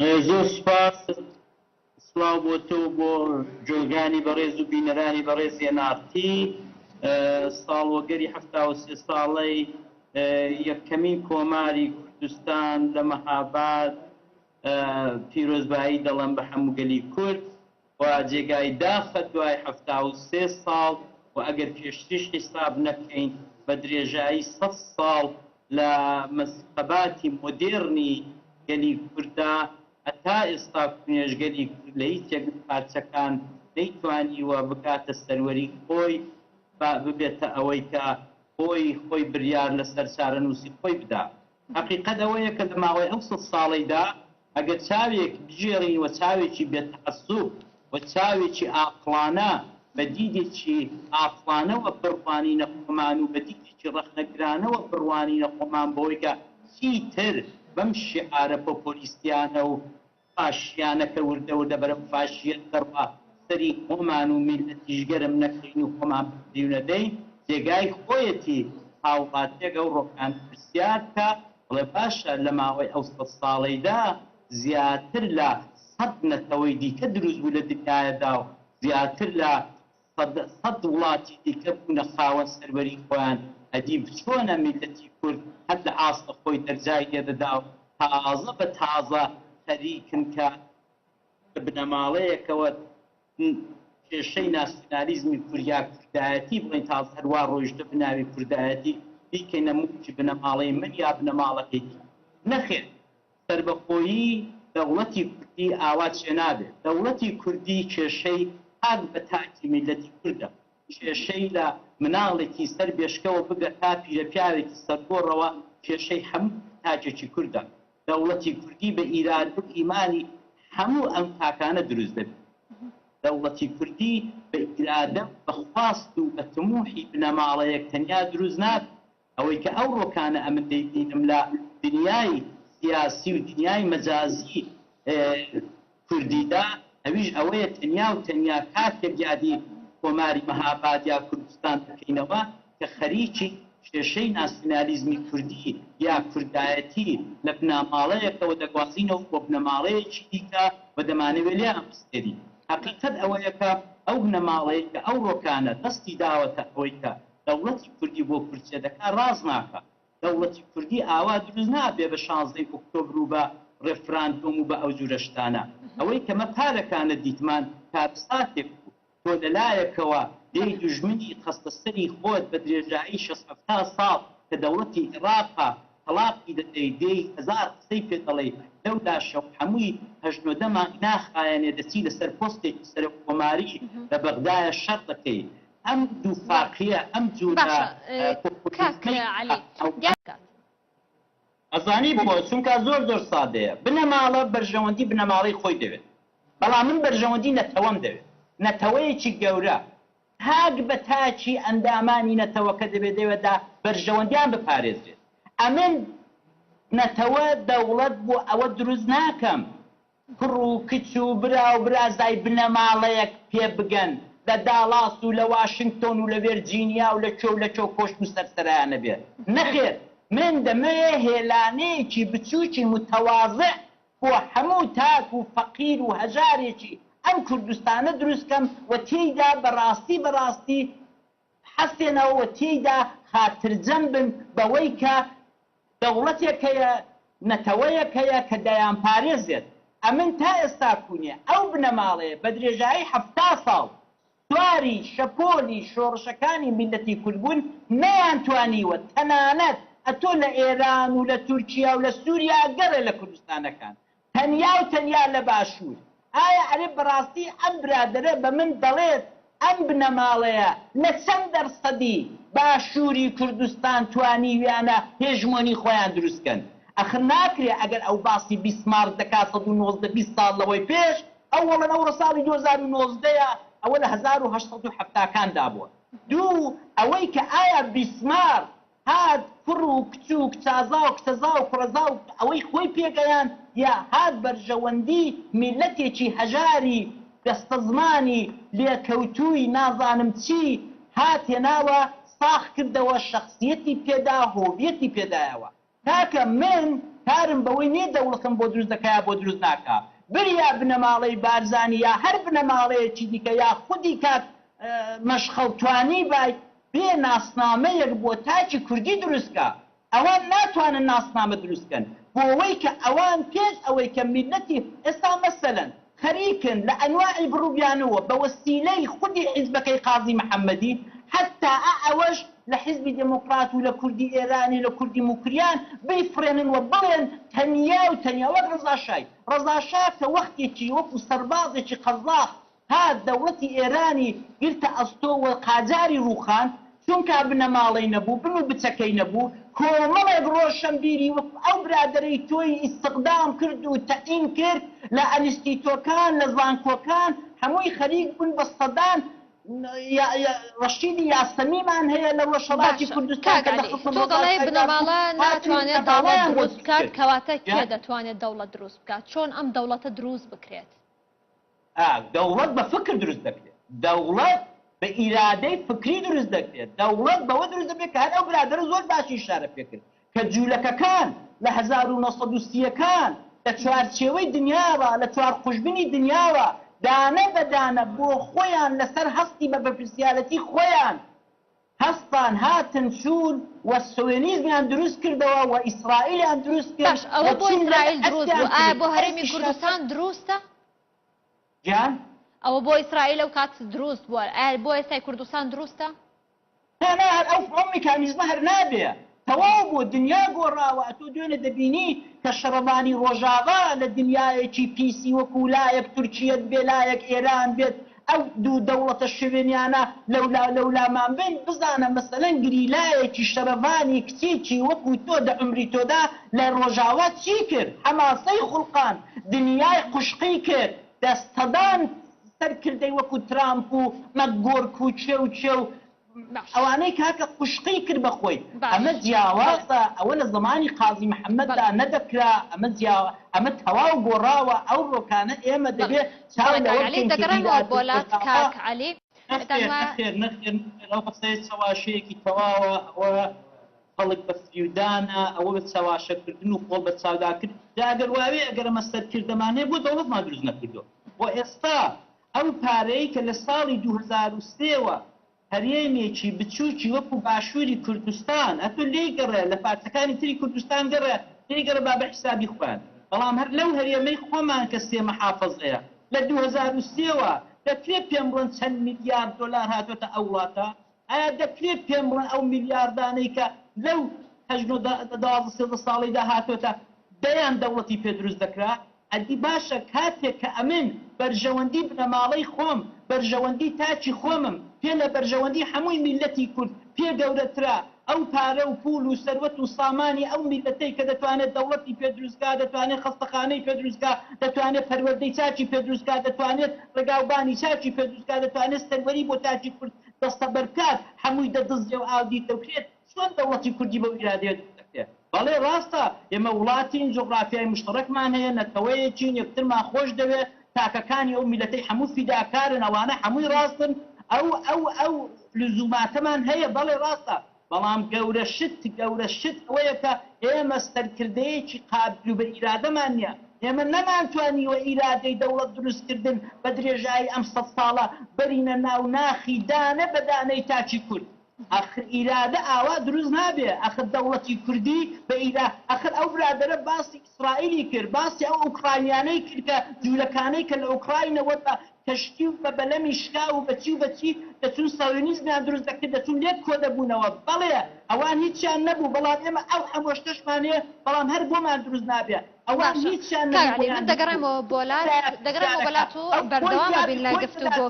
زۆر سوپاس سڵاو بۆ تۆ بۆ جۆگانی بەڕێز و بینەرانی بەڕێز هێنارتی ساڵوەگەری 73 ساڵەی یەکەمین کۆماری کوردستان لە مەهاباد پیرۆزبایی دەڵێن بە هەموو گەلی کورد و جێگای داخە دوای 73 ساڵ و ئەگەر پێشتریش حیساب نەکەین بە درێژایی 100 ساڵ لە مەسقەباتی مۆدێرنی گەلی کووردا هەتا ئێستا کوێژگەلی کورد لە هیچ پارچەکان نەیتوانیوە بکاتە سەروەری خۆی ببێتە ئەوەی کە خۆی بریار لەسەر چارەنووسی خۆی بدا. حقیقەت ئەوەیە کە لە ماوەی ئەو 100 ساڵەیدا ئەگەر چاوێک بژێڕینەوە چاوێکی بێتەعەسسوب و چاوێکی عاقڵانە بە دیدێکی عاقڵانەوە بڕوانینە خۆمان و بە دیدێکی ڕەخنەگرانەوە بڕوانینە خۆمان بەوەی کە چیتر بەم شیعارە پۆپۆلیستیانە و فاشیانەکە وردەوردە بەرەو فاشیەت دەڕوا سەری خۆمان و میلەتیشگەرم نەکەین و خۆمان بردیونەدەین جێگای خۆیەتی هاوڵاتیەک ئەو ڕۆکان پرسیار کە بڵێ باشە لە ماوەی ئەو 100 ساڵەیدا زیاتر لە 100 نەتەوەی دیکە دروست بوو لە دنیادا و زیاتر لە 100 وڵاتی دیکە بوونە خاوەن سەروەری خۆیان ئەدیب چۆنە میلەتی کورد هەر لە ئاستە خۆی دەرجای لێدەدا و تازە بە تازە خەریکن کە بنەماڵەیەکەوە کێشەی ناسیۆنالیزمی کوریا کوردایەتی بڵێن تازە هەروە ڕۆیشتە بناوی کوردایەتی بیکەینە موچی بنەماڵەی من یا بنەماڵەکەی نەخێر سەربەخۆیی دەوڵەتی کوردی ئاوا چێ نابێت. دەوڵەتی کوردی کێشەی هەر بە تاکی میلەتی کوردە، کێشەی لە مناڵێکی سەر بێشکەوە بگە تا پیرەپیاوێکی سەرگۆڕەوە کێشەی هەموو تاجێکی کوردە. دەوڵەتی کوردی بە ئیراد و ئیمانی هەموو ئەم تاکانە دروست دەبێت. دەوڵەتی کوردی بە ئیرادە بەخواست و بە تموحی بنەماڵەیەک تەنیا دروست نابێت. ئەوەی کە ئەو ڕۆکانە ئەمن دەیبینم لە دنیای سیاسی و دنیای مەجازی کوردیدا ئەویش ئەوەیە تەنیا و تەنیا کاتێک یادی کۆماری مەهاباد یا کوردستان بکەینەوە کە خەریکی کێشەی ناسیۆنالیزمی کوردی یا کوردایەتی لە بنەماڵەیەکەوە دەگوازینەوە بۆ بنەماڵەیەکی دیکە و دەمانەوێت لێیان بستێنین. حقیقەت ئەوەیە کە ئەو بنەماڵەیە کە ئەو ڕۆکانە دەستی داوەتە ئەوەی کە دەوڵەتی کوردی بۆ کورچێ دەکا ڕاز ناکە. دەوڵەتی کوردی ئاوا دروست نابێ بە 16 ئۆکتۆبر و بە ڕێفراندۆم و بە ئەو جۆرە شتانە. ئەوەی کە مەپارەکانە دیتمان کارساتێک تۆ لەلایەکەوە دەی دوژمنی خەستە سەری خۆت بە درێژایی 60 ساڵ کە دەوڵەتی عێراقا تەڵاقی دەدەی دەی هەزار قسەی پێ دەڵێ لەولا شەو هەمووی هەژنۆدەمان ناخایەنێ دەچی لەسەر پۆستێکی سەرۆک کۆماری لە بەغدایە شەڕ دەکەی. ئەم دوو فاقیە ئەم جوورە ئەزانی بۆ چونکە زۆر سادەیە بنەماڵە بەرژەوەندی بنەماڵەی خۆی دەوێت، بەڵام من بەرژەوەندی نەتەوەم دەوێت، نەتەوەیەکی گەورە هاگ بە تاچی ئەندامانی نەتەوەکە دەبێتەوەدا بەرژەوەندیان بپارێزرێت. ئەمن نەتەوە دەوڵەت بۆ ئەوە دروست ناکەم کوڕ و کچ و برا و برازای بنەماڵەیەک پێ بگەن لە داڵاس و لە واشنگتۆن و لە ڤێرجینیا و لە چۆ کۆشت و سەرسەرایانە بێت. نەخێر، من دەمەوێ هێلانەیەکی بچووکی متەواضع بۆ هەموو تاک و فەقیر و هەژارێکی ئەم کوردستانە دروستکەم و تێیدا بەڕاستی حەسێنەوە و تێیدا خاترجەم بن بەوەی کە دەوڵەتێک هەیە نەتەوەیەک هەیە کە دەیان پارێزێت. ئەمن تا ئێستا کوونیە ئەو بنەماڵەیە بە درێژایی 70 ساڵ سواری شەپۆلی شۆڕشەکانی میلەتی کوردبوون نەیانتوانیوە تەنانەت ئەتۆ لە ئێران و لە تورکیا و لە سووریا گەڕێ لە کوردستانەکان تەنیا لە باشوور. ئایا ئەرێ بەڕاستی ئەم برادەرە بە من دەڵێت ئەم بنەماڵەیە لە چەند دەرسەدی باشووری کوردستان توانیویانە هێژمۆنی خۆیان دروستکەن؟ ئەخر ناکرێ ئەگەر ئەو باسی بیسمارک دەکات 1920 ساڵ لەوەی پێش ئەوەڵەن ئەوڕە ساڵی 2019 ئەوە لە 1870کاندا بووە. دوو ئەوەی کە ئایا بیسمارک هات کوڕ و کچ و کچازا و کچەزا و کوڕەزا و ئەوەی خۆی پێگەیان یا هات بەرژەوەندی میلەتێکی هەژاری دەستە زمانی لێکەوتووی نازانم چی هاتێناوە ساخ کردەوە شخصیەتی پێدا هۆویەتی پێدایەوە. تاکە من کارم بەوەی نییە دەوڵەتم بۆ دروست دەکات بۆ دروست ناکا بریا بنەماڵەی بارزانی یا هەر بنەماڵەیەکی دیکە یا خودی کات مەشخەڵتوانی بای بێ ناسنامەیەک بۆ تاکی کوردی دروستکە ئەوان ناتوانن ناسنامە دروستکەن بۆ ئەوەی کە ئەوان پێش ئەوەی کە میلەتی ئێستا مەسەلەن خەریکن لە ئەنواعی بڕووبیانەوە بە وەسیلەی خودی حیزبەکەی قازی محەممەدی حتا ئەوەش لە حیزبی دموکرات و لە کوردی ئێرانی لە کوردی موکریان بیفرێنن و بڵێن تەنیا و تەنیا وەک ڕەزاشا کە وەختێکی وەکو سەربازێکی قەزاق هات دەوڵەتی ئێرانی گرتە ئەستۆ و قاجاری ڕووخان چونکە بنەماڵەی نەبوو بن و بچەکەی نەبوو کۆمەڵێک ڕۆشنبیری وەکو ئەو برادەرەی تۆی ئیستقدام کرد و تەعین کرد لە ئەنیستیتۆکان لە زانکۆکان هەمووی خەریک بوون بە سەدان ڕەشیدی یاسەمیمان هەیە لە ڕۆژهەڵاتی کوردستان تۆ دەڵێ بنەماڵە ناتوانێت دەوڵەت دروست بکات کەواتە کێ دەتوانێت دەوڵەت دروست بکات چۆن ئەم دەوڵەتە دروست بکرێت دەوڵەت بە فکر دروست دەکرێت دەوڵەت بە ئیرادەی فکری دروست دەکرێت دەوڵەت بەوە دروست دەبێت کە هەر ئەو برادەرە زۆر باشی ئیشارە پێ کرد کە جوولەکەکان لە 1930ەکان لە چوارچێوەی دنیاوە لە چوار قوشبنی دنیاوە دانە بەدانە بۆ خۆیان لەسەر هەستی بە بەرپرسیالەتی خۆیان هەستان هاتن چوون و سۆڤێنیزمیان دروست کردەوە و ئیسرائیلیان دروست کرد ئەوە بۆ ئیسرائیل دروست بوو ئایا بۆ هەرێمی کوردستان دروستە؟ جان ئەوە بۆ ئیسرائیل ئەو کات دروست بووە ئایا بۆ ئێستای کوردستان دروستە؟ ئەو میکانیزمە هەر نابێ تەواو بۆ دنیا گۆڕاوە تۆ دوێنێ دەبینی کە شەڕەبانی ڕۆژاوا لە دنیایەکی پیسی وەکو لایەک تورکیەت بێ لایەک ئێران بێت ئەو دوو دەوڵەتە شوێنیانە لەولامان بن بزانە مەسەلەن گریلایەکی شەرەبانی کچێکی وەکو تۆ دە عمری تۆدا لە ڕۆژاوا چی کرد حەماسەی خوڵقان دنیای قوشقی کرد دەستەدان سەرکردەی وەکو ترامپ و مەکگۆرک و چێ و ئەوانەی کاکە قوشقی کرد بەخۆی ئەمە جیاوازە ئەوە لە زمانی قازی محەممەددا نەدەکرا ئەمە تەواو گۆڕاوە ئەو ڕۆکانە ئێمە دەبێت چاوەڵەوەسەواشەیەکی تەواوە ئەوە خەڵک بە فریودانە ئەوە بە چاواشەکردن و خۆڵ بە چاوداکرد داگەر واوێ ئەگەر ئەمە سەرکردەمانەیە بۆ دەوڵەتمان دروست نەکردو بۆ ئێستا ئەو پارەی کە لە ساڵی 2003وە هەرێمێکی بچووکی وەکو باشووری کوردستان ئەتۆ لێی گەڕێ لە پارچەکانی تری کوردستان گەڕێ لێی گەڕە با بە حسابی خوان بەڵام هەر لەو هەرێمەی خۆمان کە سێ مەحافەزەیە لە 2003وە دەکرێت پێم بڵێن چەند میلیارد دۆلار هاتوۆتە ئەو وڵاتە ئایا دەکرێت پێم بڵێن ئەو میلیاردانەی کە لەو 12 ساڵیدا هاتوۆتە دەیان دەوڵەتی پێ دروست دەکرا ئەدی باشە کاتێک کە ئەمن بەرژەوەندی بنەماڵەی خۆم بەرژەوەندی تاچی خۆمم پێ لە بەرژەوەندی هەمووی میلەتی کورد پێ گەورەترا ئەو پارە و پول و سەروەت و سامانی ئەو میلەتەی کە دەتوانێت دەوڵەتی پێ دروستکا دەتوانێت خەستەخانەی پێ دروستکا دەتوانێت پەروەردەی چاچی پێ دروستکا دەتوانێت ڕێگاوبانی چاچی پێ دروستکا دەتوانێت سەروەری بۆ تاچی کورد دەستە بەرکات هەمووی دەدزێ و ئاودی دەکرێت چۆن دەوڵەتی کوردی بەو ئیرادەیە دەکرێت بەڵێ ڕاستە ئێمە وڵاتین جغرافیای مشترەکمان هەیە نەتەوەیەکین یەکترمان خۆش دەوێت تاکەکانی ئەو میلەتەی هەموو فیداکارن ئەوانە هەمووی ڕاستن ئەو لزوماتەمان هەیە بەڵێ ڕاستە بەڵام گەورە شت ئەوەیە کە ئێمە سەرکردەیەکی قابل و بە ئیرادەمان نییە ئێمە نەمانتوانیوە ئیرادەی دەوڵەت دروستکردن بە درێژایی ئەم 100 ساڵە بەرینە ناو ناخی دانە بەدانەی تاچی کورد ئەخر ئیرادە ئاوا دروست نابێ ئەخر دەوڵەتی کوردی بە ئەخر ئەو برادەرە باسی ئیسرائیلی کرد باسی ئەو ئوکراینیانەی کرد کە جوولەکانەی کە لە ئوکراینەوە بە کەشتی و بە بەلەمی شکا و بەچی دەچون ساوێنیزمیان دروست دەکرد دەچون لێک کۆ دەبوونەوە بەڵێ ئەوان هیچیان نەبوو بەڵام ئێمە ئەو هەمۆشتەشمانەیە بەڵام هەر بۆمان دروست نابێ ئەوان هیچیان دەگەڕێمەوە بۆلات و بەردەوامە بین لای گفتوگۆ